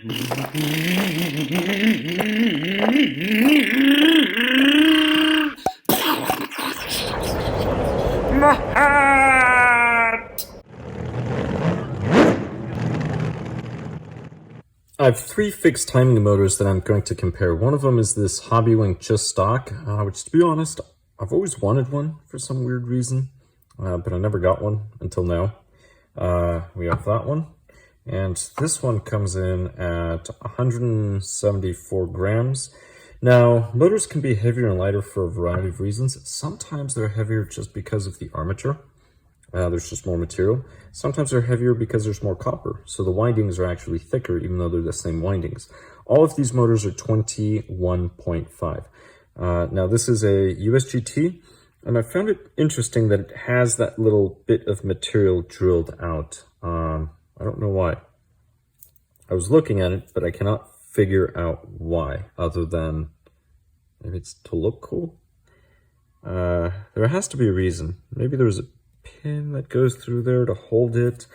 I have three fixed timing motors that I'm going to compare. One of them is this Hobbywing Justock, which, to be honest, I've always wanted one for some weird reason, but I never got one until now. We have that one, and this one comes in at 174 grams. Now, motors can be heavier and lighter for a variety of reasons. Sometimes they're heavier just because of the armature. There's just more material. Sometimes they're heavier because there's more copper, so the windings are actually thicker even though they're the same windings. All of these motors are 21.5. Now this is a USGT, and I found it interesting that it has that little bit of material drilled out. I don't know why. I was looking at it, but I cannot figure out why, other than maybe it's to look cool. There has to be a reason. Maybe there was a pin that goes through there to hold it,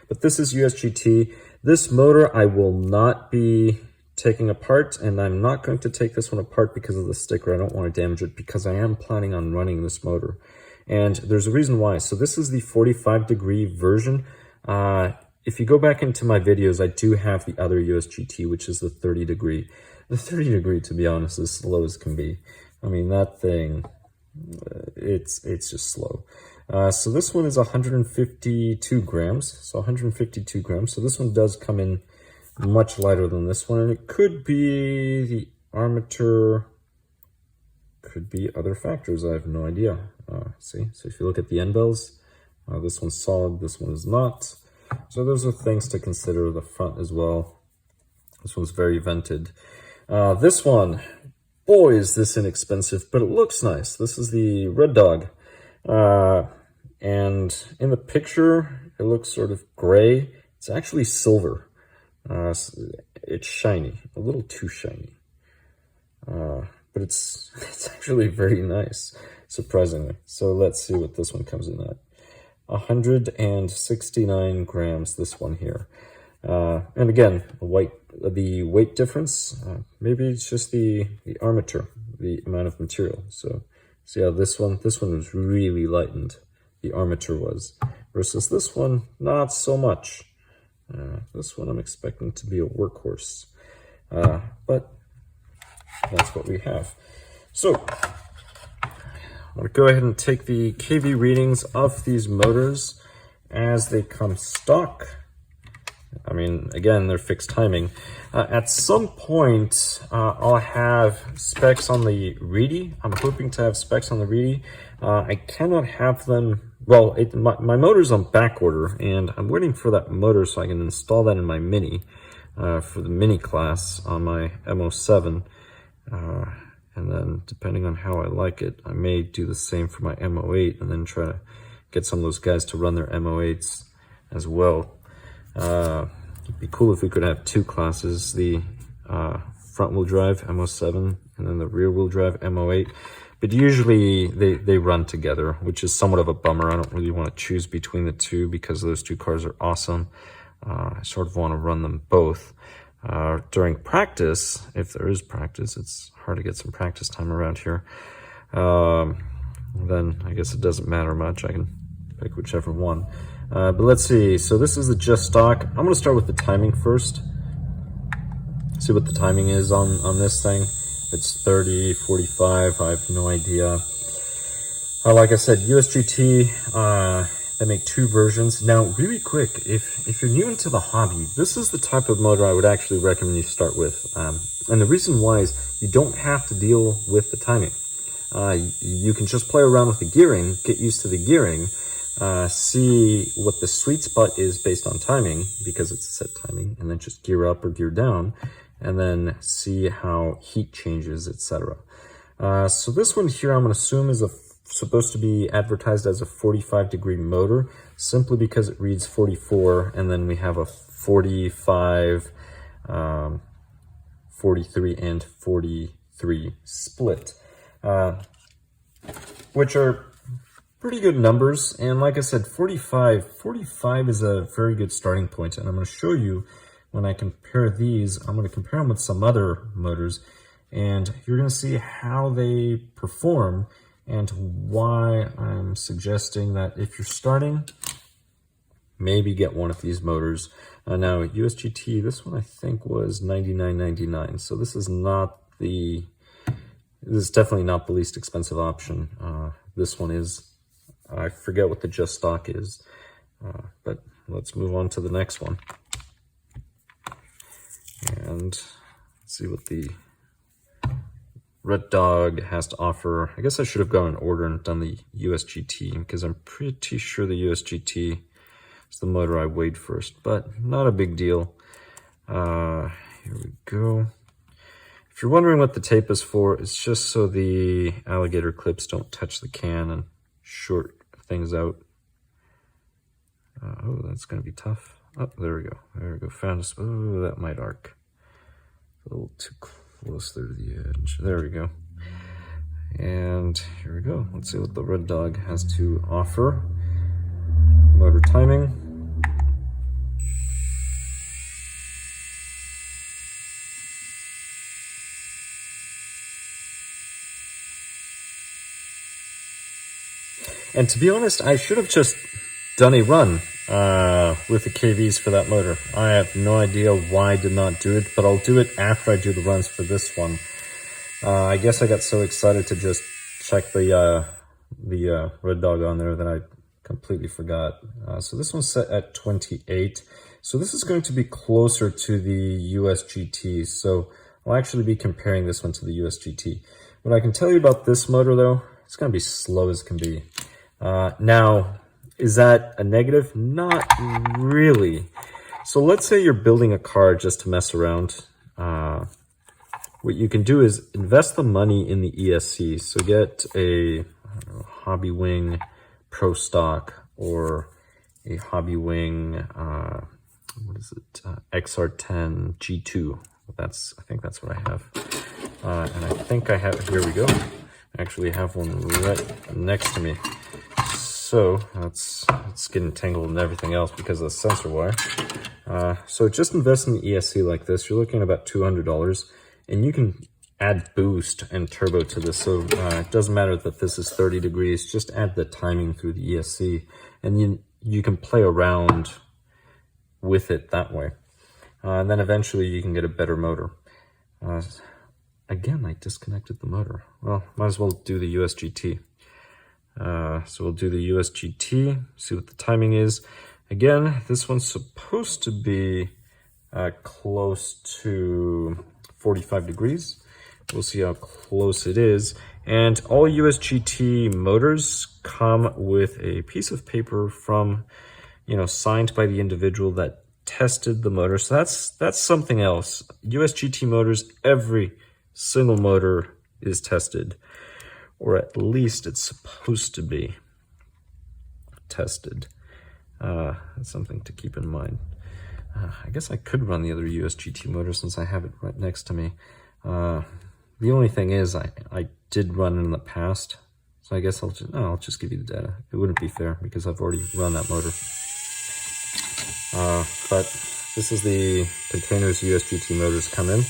but this is USGT. This motor I will not be taking apart, and I'm not going to take this one apart because of the sticker. I don't want to damage it because I am planning on running this motor, and there's a reason why. So this is the 45-degree version. If you go back into my videos, I do have the other USGT, which is the 30-degree. The 30-degree, to be honest, is slow as can be. I mean, that thing, it's just slow. So this one is 152 grams, so 152 grams. So this one does come in much lighter than this one, and it could be the armature, could be other factors. I have no idea. See, so if you look at the end bells, this one's solid, this one is not. So those are things to consider. The front as well. This one's very vented. This one, boy, is this inexpensive, but it looks nice. This is the Ruddog. And in the picture, it looks sort of gray. It's actually silver. It's shiny, a little too shiny. But it's actually very nice, surprisingly. So let's see what this one comes in at. 169 grams, this one here. And again, the weight difference, maybe it's just the armature, the amount of material. So yeah, this one was really lightened. The armature was, versus this one, not so much. This one I'm expecting to be a workhorse, but that's what we have. So I'm gonna go ahead and take the kV readings of these motors as they come stock. I mean, again, they're fixed timing. At some point, I'll have specs on the Reedy. I'm hoping to have specs on the Reedy. I cannot have them. Well, my motor's on back order, and I'm waiting for that motor so I can install that in my Mini, for the Mini class on my MO7. And then, depending on how I like it, I may do the same for my MO8 and then try to get some of those guys to run their MO8s as well. It'd be cool if we could have two classes, the front-wheel drive MO7 and then the rear-wheel drive MO8. But usually they run together, which is somewhat of a bummer. I don't really want to choose between the two because those two cars are awesome. I sort of want to run them both. During practice, if there is practice, it's hard to get some practice time around here. Then I guess it doesn't matter much. I can pick whichever one. But let's see. So this is the Justock. I'm going to start with the timing first. See what the timing is on this thing. It's 30, 45, I have no idea. Like I said, USGT, they make two versions. Now, really quick, if you're new into the hobby, this is the type of motor I would actually recommend you start with. And the reason why is you don't have to deal with the timing. You can just play around with the gearing, get used to the gearing, see what the sweet spot is based on timing, because it's a set timing, and then just gear up or gear down, and then see how heat changes, etc. So this one here, I'm going to assume is supposed to be advertised as a 45-degree motor, simply because it reads 44, and then we have a 45, 43, and 43 split, which are pretty good numbers. And like I said, 45 is a very good starting point, and I'm going to show you when I compare these, I'm going to compare them with some other motors, and you're going to see how they perform and why I'm suggesting that if you're starting, maybe get one of these motors. Now USGT, this one I think was $99.99, so this is definitely not the least expensive option. This one is, I forget what the Justock is, but let's move on to the next one and see what the Ruddog has to offer. I guess I should have gone in order and done the USGT, because I'm pretty sure the USGT is the motor I weighed first, but not a big deal. Here we go. If you're wondering what the tape is for, it's just so the alligator clips don't touch the can and short things out. Oh, that's going to be tough. Oh, there we go. There we go. Found a... Oh, that might arc. A little too close there to the edge. There we go. And here we go. Let's see what the Ruddog has to offer. Motor timing. And to be honest, I should have just done a run with the KVs for that motor. I have no idea why I did not do it, but I'll do it after I do the runs for this one. I guess I got so excited to just check the Ruddog on there that I completely forgot. So this one's set at 28. So this is going to be closer to the USGT. So I'll actually be comparing this one to the USGT. What I can tell you about this motor though, it's going to be slow as can be. Now, is that a negative? Not really. So let's say you're building a car just to mess around. What you can do is invest the money in the ESC. So get a Hobbywing Pro Stock or a Hobbywing, what is it? XR10 G2. I think that's what I have. And I think I have, here we go. I actually have one right next to me. So it's getting tangled and everything else because of the sensor wire. So just invest in the ESC like this. You're looking at about $200, and you can add boost and turbo to this. So it doesn't matter that this is 30 degrees. Just add the timing through the ESC, and you can play around with it that way. And then eventually you can get a better motor. Again, I disconnected the motor. Well, might as well do the USGT. So we'll do the USGT, see what the timing is. Again, this one's supposed to be close to 45 degrees. We'll see how close it is. And all USGT motors come with a piece of paper from, signed by the individual that tested the motor. So that's something else. USGT motors, every single motor is tested, or at least it's supposed to be tested. That's something to keep in mind. I guess I could run the other USGT motor since I have it right next to me. The only thing is I did run in the past, so I guess I'll just give you the data. It wouldn't be fair because I've already run that motor. But this is the containers USGT motors come in.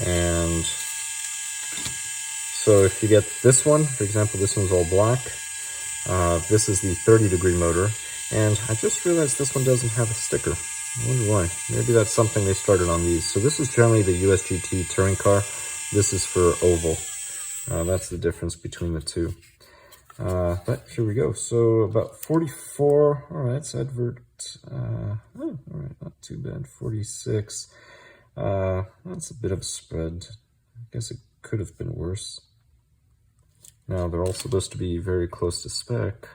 And so if you get this one, for example, this one's all black. This is the 30-degree motor. And I just realized this one doesn't have a sticker. I wonder why. Maybe that's something they started on these. So this is generally the USGT touring car. This is for oval. That's the difference between the two. But here we go. So about 44. All right, it's advert. All right, not too bad. 46. That's a bit of a spread. I guess it could have been worse. Now they're all supposed to be very close to spec.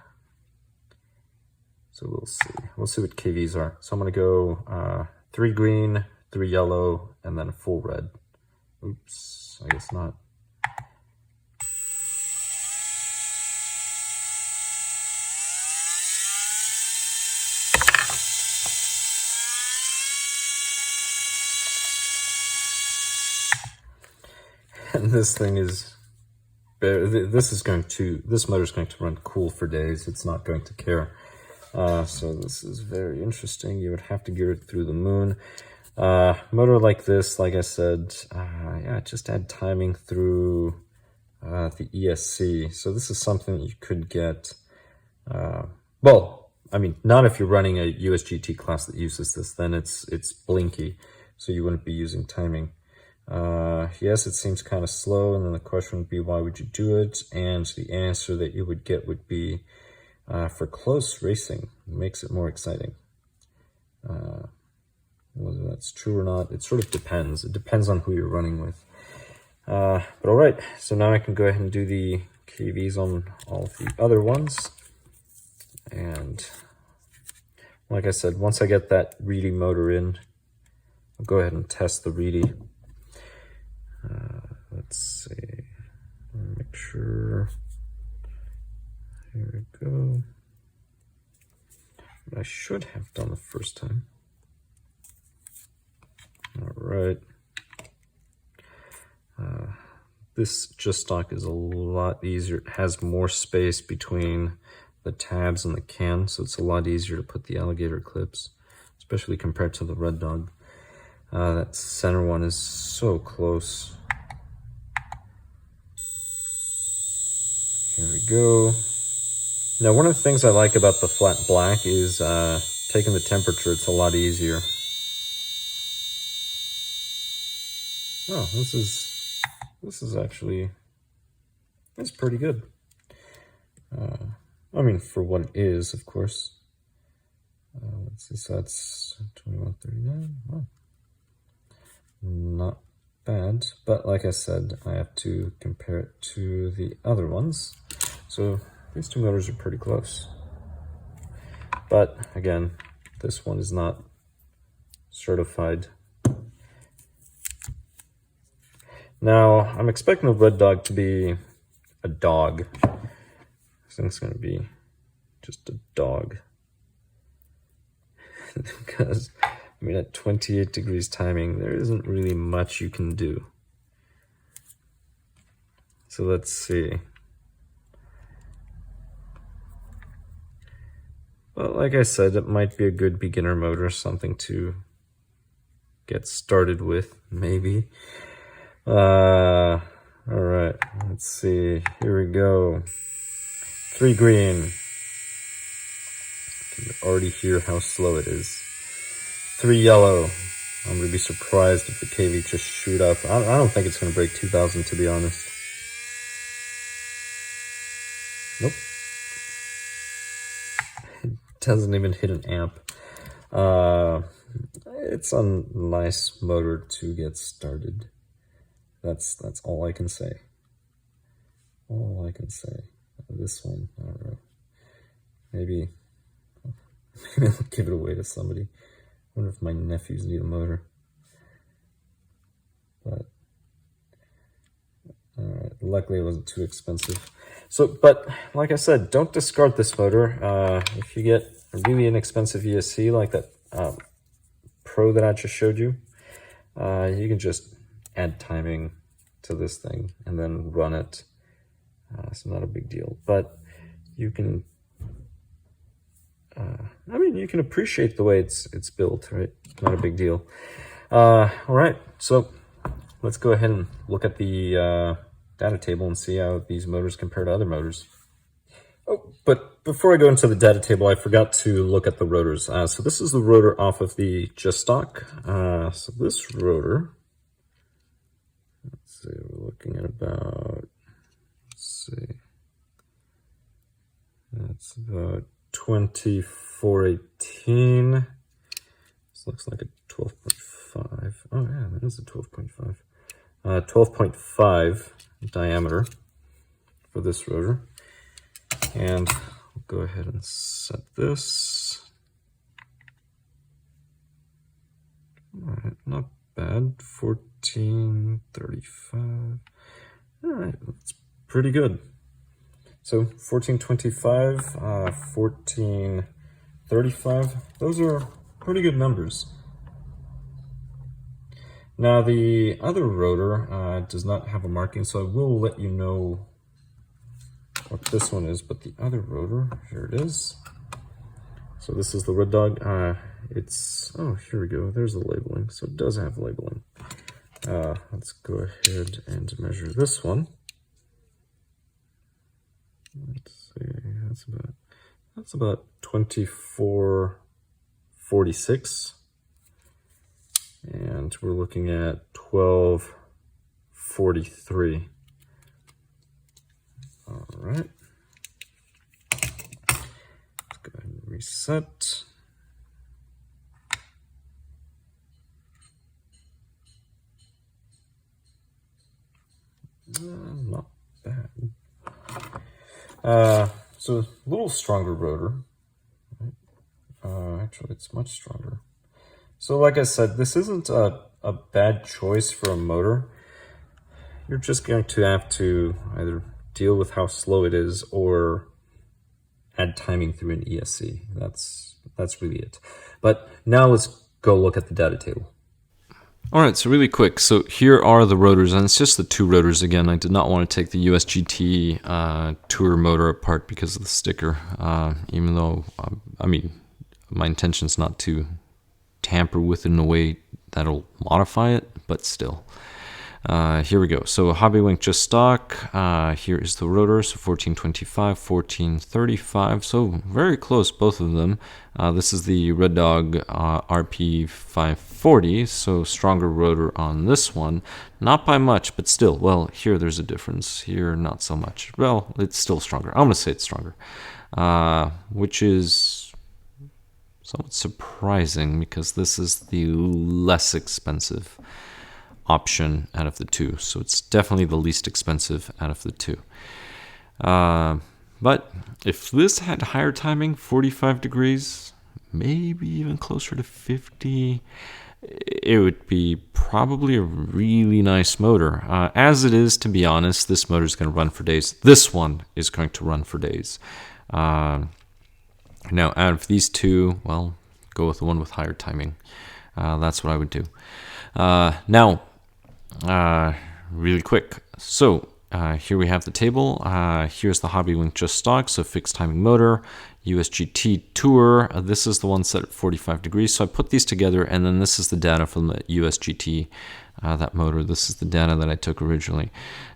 So we'll see. We'll see what KVs are. So I'm going to go 3 green, 3 yellow, and then a full red. Oops, I guess not. And this thing is, this motor's going to run cool for days. It's not going to care. So this is very interesting. You would have to gear it through the moon. Motor like this, like I said, yeah, just add timing through the ESC. So this is something that you could get, well, I mean, not if you're running a USGT class that uses this, then it's blinky, so you wouldn't be using timing. Yes, it seems kind of slow, and then the question would be, why would you do it? And the answer that you would get would be, for close racing, it makes it more exciting. Whether that's true or not, it sort of depends. It depends on who you're running with. But all right, so now I can go ahead and do the KVs on all of the other ones. And like I said, once I get that Reedy motor in, I'll go ahead and test the Reedy. Let's see, make sure. Here we go. I should have done the first time. All right. This Justock is a lot easier. It has more space between the tabs and the can, so it's a lot easier to put the alligator clips, especially compared to the Ruddog. That center one is so close. Here we go. Now, one of the things I like about the flat black is taking the temperature. It's a lot easier. Oh, this is actually, it's pretty good. I mean, for what it is, of course. Let's see, so that's 2139. Oh, not bad. But like I said, I have to compare it to the other ones. So these two motors are pretty close. But again, this one is not certified. Now, I'm expecting the Ruddog to be a dog. I think it's going to be just a dog. Because, I mean, at 28 degrees timing, there isn't really much you can do. So let's see. Well, like I said, it might be a good beginner motor, something to get started with, maybe. All right, let's see. Here we go. 3 green. You can already hear how slow it is. 3 yellow. I'm going to be surprised if the KV just shoot up. I don't think it's going to break 2000, to be honest. Nope. It doesn't even hit an amp. It's a nice motor to get started. That's all I can say. All I can say. This one, I don't know. Maybe I'll give it away to somebody. I wonder if my nephews need a motor. But luckily it wasn't too expensive. So, but like I said, don't discard this motor. If you get a really inexpensive ESC like that Pro that I just showed you, you can just add timing to this thing and then run it. It's not a big deal, but you can, I mean, you can appreciate the way it's built, right? Not a big deal. All right, so let's go ahead and look at the data table and see how these motors compare to other motors. Oh, but before I go into the data table, I forgot to look at the rotors. So this is the rotor off of the Justock. So this rotor, let's see, we're looking at about, let's see, that's about 2418. This looks like a 12.5. Oh yeah, that is a 12.5. 12.5 diameter for this rotor. And I'll go ahead and set this. All right, not bad. 1435. All right, that's pretty good. So 1425, 1435. Those are pretty good numbers. Now the other rotor does not have a marking, so I will let you know what this one is, but the other rotor, here it is. So this is the Ruddog. It's, oh, here we go. There's the labeling. So it does have labeling. Let's go ahead and measure this one. Let's see, that's about 24.46, and we're looking at 12.43. All right. Let's go ahead and reset. Not bad. So a little stronger rotor. Actually, it's much stronger. So like I said, this isn't a bad choice for a motor. You're just going to have to either deal with how slow it is or add timing through an ESC. That's really it. But now let's go look at the data table. All right, so really quick. So here are the rotors, and it's just the two rotors again. I did not want to take the USGT Tour motor apart because of the sticker, even though, I mean, my intention is not to tamper with it in a way that'll modify it, but still. Here we go. So Hobbywig Justock. Here is the rotor. So 1425, 1435. So very close, both of them. This is the Ruddog RP540. So stronger rotor on this one. Not by much, but still. Well, here there's a difference. Here, not so much. Well, it's still stronger. I'm going to say it's stronger. Which is somewhat surprising because this is the less expensive option out of the two, so it's definitely the least expensive out of the two. But if this had higher timing, 45 degrees, maybe even closer to 50, it would be probably a really nice motor. As it is, to be honest, this motor is going to run for days. This one is going to run for days. Now, out of these two, well, go with the one with higher timing. That's what I would do. Now, really quick. So here we have the table. Here's the Hobbywig Justock, so fixed timing motor, USGT Tour. This is the one set at 45 degrees. So I put these together, and then this is the data from the USGT, that motor. This is the data that I took originally.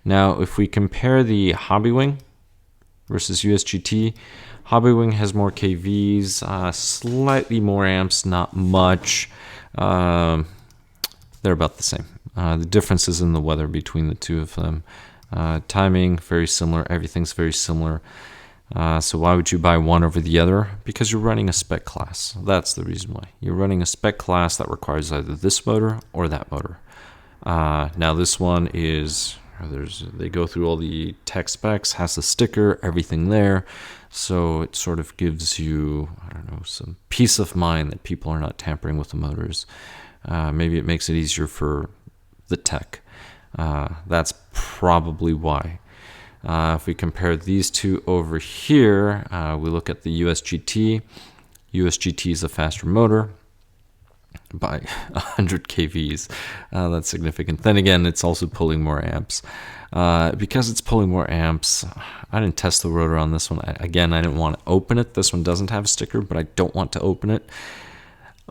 Now, if we compare the Hobbywig versus USGT, Hobbywig has more kVs, slightly more amps, not much. They're about the same. The difference is in the weather between the two of them. Timing, very similar. Everything's very similar. So why would you buy one over the other? Because you're running a spec class. That's the reason why. You're running a spec class that requires either this motor or that motor. Now this one is, they go through all the tech specs, has the sticker, everything there. So it sort of gives you, I don't know, some peace of mind that people are not tampering with the motors. Maybe it makes it easier for the tech. That's probably why. If we compare these two over here, we look at the USGT. USGT is a faster motor by 100 kVs. That's significant. Then again, it's also pulling more amps. Because it's pulling more amps, I didn't test the rotor on this one. Again, I didn't want to open it. This one doesn't have a sticker, but I don't want to open it.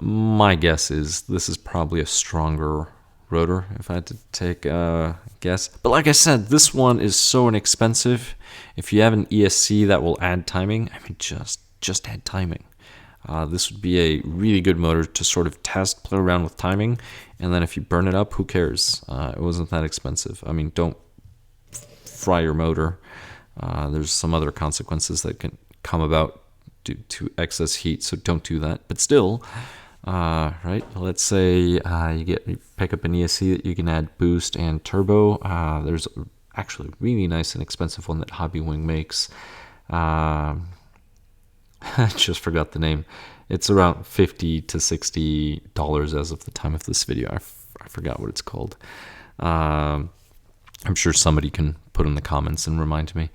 My guess is this is probably a stronger rotor, if I had to take a guess. But like I said, this one is so inexpensive. If you have an ESC that will add timing, I mean, just add timing. This would be a really good motor to sort of test, play around with timing, and then if you burn it up, who cares? It wasn't that expensive. I mean, don't fry your motor. There's some other consequences that can come about due to excess heat, so don't do that. But still, right? Let's say you pick up an ESC that you can add boost and turbo. There's actually a really nice and expensive one that Hobbywig makes. I just forgot the name. It's around $50 to $60 as of the time of this video. I forgot what it's called. I'm sure somebody can put in the comments and remind me.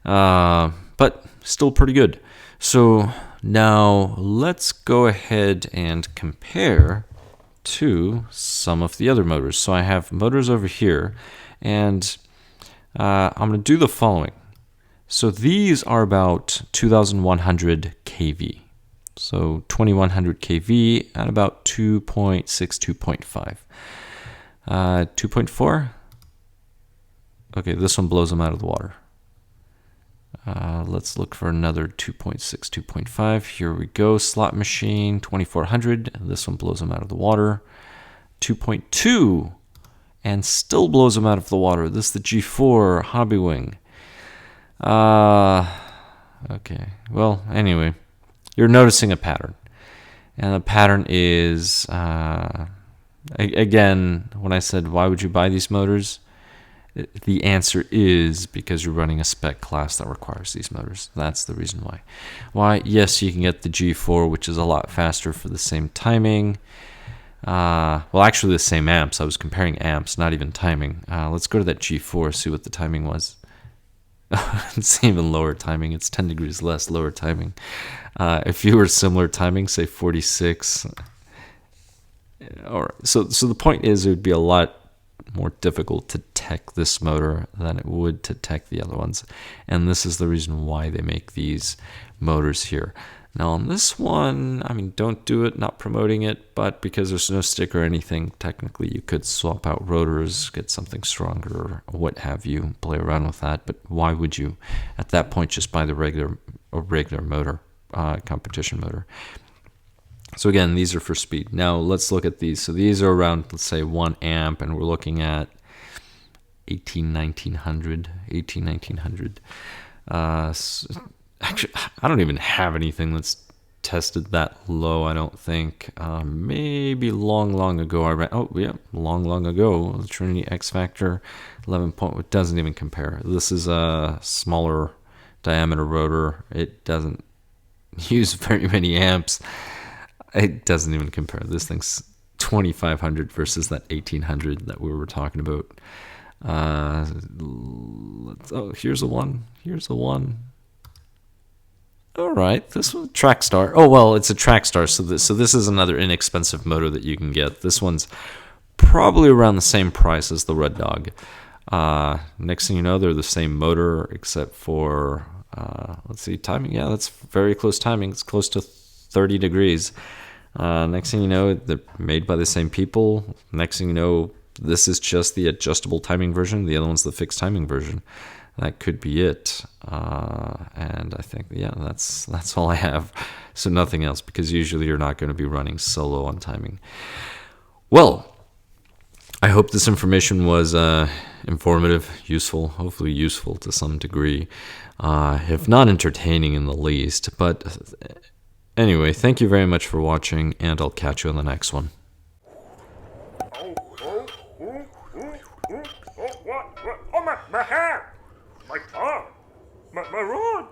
But still pretty good. So now let's go ahead and compare to some of the other motors. So I have motors over here, and I'm going to do the following. So these are about 2,100 kV. So 2100 kV at about 2.6, 2.5. 2.4? Okay, this one blows them out of the water. Let's look for another 2.6, 2.5. Here we go. Slot machine, 2400. This one blows them out of the water. 2.2. And still blows them out of the water. This is the G4 Hobbywing. Okay. Well, anyway, you're noticing a pattern. And the pattern is, again, when I said, why would you buy these motors? The answer is because you're running a spec class that requires these motors. That's the reason why. Why? Yes, you can get the G4, which is a lot faster for the same timing. Well, actually the same amps. I was comparing amps, not even timing. Let's go to that G4, see what the timing was. It's even lower timing. It's 10 degrees less lower timing. If you were similar timing, say 46. All right. So the point is, it would be a lot more difficult to tech this motor than it would to tech the other ones, and this is the reason why they make these motors here. Now on this one, I mean, don't do it, not promoting it, but because there's no stick or anything, technically you could swap out rotors, get something stronger or what have you, play around with that. But why would you at that point just buy the regular motor, competition motor? So again, these are for speed. Now let's look at these. So these are around, let's say, 1 amp, and we're looking at 1900. Actually, I don't even have anything that's tested that low, I don't think. Maybe long ago I ran, long ago, the Trinity Xfactor 11 point, it doesn't even compare. This is a smaller diameter rotor. It doesn't use very many amps. It doesn't even compare. This thing's 2500 versus that 1800 that we were talking about. Here's a one. All right, this one, Traxxas. Oh, well, it's a Traxxas, so this is another inexpensive motor that you can get. This one's probably around the same price as the Ruddog. Next thing you know, they're the same motor, except for, let's see, timing. Yeah, that's very close timing. It's close to 30 degrees. Next thing you know, they're made by the same people. Next thing you know, this is just the adjustable timing version. The other one's the fixed timing version. That could be it. And I think, yeah, that's all I have. So nothing else, because usually you're not going to be running solo on timing. Well, I hope this information was informative, useful, hopefully useful to some degree, if not entertaining in the least. But anyway, thank you very much for watching, and I'll catch you on the next one. What? Oh, my hair! My tongue! My rod!